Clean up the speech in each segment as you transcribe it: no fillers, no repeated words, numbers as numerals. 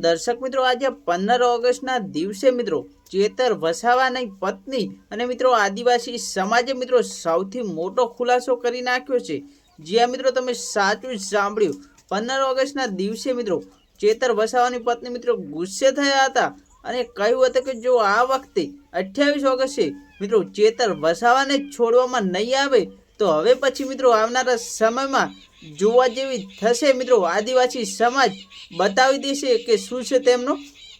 દર્શક મિત્રો આજે 15 ઓગસ્ટના દિવસે મિત્રો ચેતર વસાવાની પત્ની અને મિત્રો આદિવાસી સમાજે મિત્રો સૌથી મોટો ખુલાસો કરી નાખ્યો છે। જ્યાં મિત્રો તમે સાચું સાંભળ્યું, 15 ઓગસ્ટના દિવસે મિત્રો ચેતર વસાવાની પત્ની મિત્રો ગુસ્સે થયા હતા અને કહ્યું હતું કે જો આ વખતે 28 ઓગસ્ટે મિત્રો ચેતર વસાવાને છોડવામાં નહીં આવે તો હવે પછી મિત્રો આવનારા સમયમાં જોવા જેવી થશે। મિત્રો આદિવાસી સમાજ बतावी देशे के शुं छे तेमनो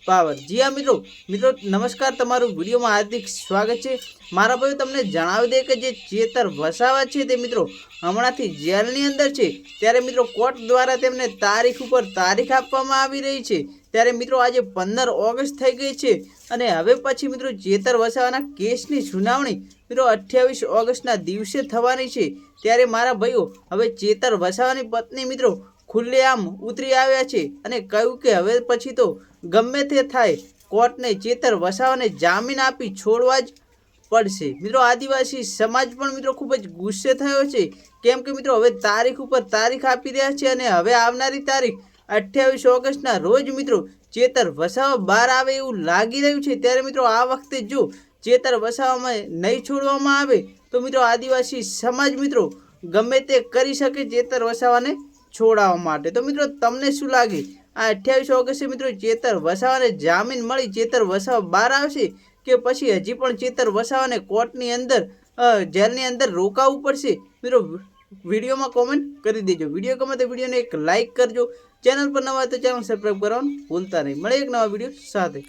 पावर। जी हाँ मित्रों मित्रों नमस्कार, तमारू विडियो में हार्दिक स्वागत है। मारा भाई तमने जणावी दे के जे चेतर वसावा छे ते मित्रों हमणांथी जेलनी अंदर छे, त्यारे मित्रों कोर्ट द्वारा तेमने तारीख पर तारीख आपवामां आवी रही छे। त्यारे मित्रों आज 15 ऑगस्ट थई गई छे अने हवे पछी मित्रों चेतर वसावाना केसनी सुनावणी मित्रों 28 ऑगस्टना दिवसे थवानी छे। त्यारे मारा भाईओ हवे चेतर वसावानी पत्नी मित्रों खुलेआम उतरी आव्या छे अने कह्युं के हवे पछी तो गमे ते थाय कोर्टने चेतर वसावाने जामीन आपी छोड़वा ज पड़शे। मित्रों आदिवासी समाज पण मित्रों खूब ज गुस्से थयो छे, केम के मित्रों हवे तारीख पर तारीख आपी रह्या छे अने हवे आवनारी तारीख 28 ऑगस्टना रोज मित्रों चेतर वसावा बहार आवे एवुं लागी रह्युं छे। त्यारे मित्रों आ वखते जो चेतर वसावामां नहीं छोड़वामां आवे तो मित्रों आदिवासी समाज मित्रों गमे ते करी शके चेतर वसावाने छोड़ावा माटे। तो मित्रों तमने शुं लागे आ 28 ऑगस्टे मित्रों चेतर वसावाने जामीन मळी चेतर वसावा बहार आवशे के पछी हजी पण चेतर वसावाने कोर्टनी अंदर जेलनी अंदर रोकाववुं पड़शे? मित्रों विडियो में कॉमेंट करी देजो। विडियो गमे तो विडियो ने एक लाइक करजो। चैनल पर नवा तो चैनल सब्सक्राइब करवानुं भूलता नहीं। मळे एक नवा विडियो साथे।